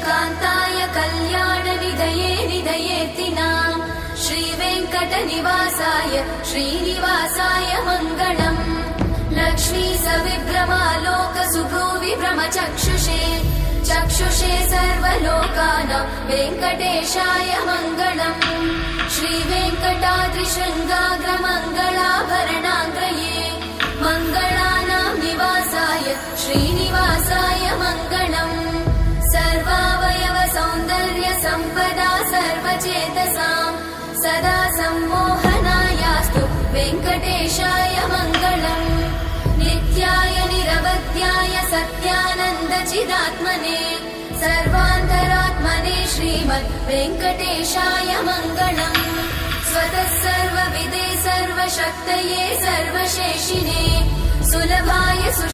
कान्ताय कल्याणनिधये निधयेऽर्तिनाम् श्रीवेङ्कटनिवासाय श्रीनिवासाय मङ्गलम् लक्ष्मी सविभ्रमालोकसुभ्रूविभ्रमचक्षुषे चक्षुषे सर्वलोकानां वेङ्कटेशाय मङ्गलम् श्रीवेङ्कटाद्रिशृङ्गाग्रमङ्गलाभरणाङ्गये मङ्गलानां निवासाय श्रीनिवासाय मङ्गलम् सर्वावयव सौन्दर्य सम्पदा सर्वचेतसां सदा सम्मोहनायास्तु वेङ्कटेशाय मङ्गलम् नित्याय निरवध्याय सत्यानन्दचिदात्मने सर्वान्तरात्मने श्रीमद् वेङ्कटेशाय मङ्गलम् स्वतः सर्वविदे सर्वशक्तये सर्वशेषिने सुलभाय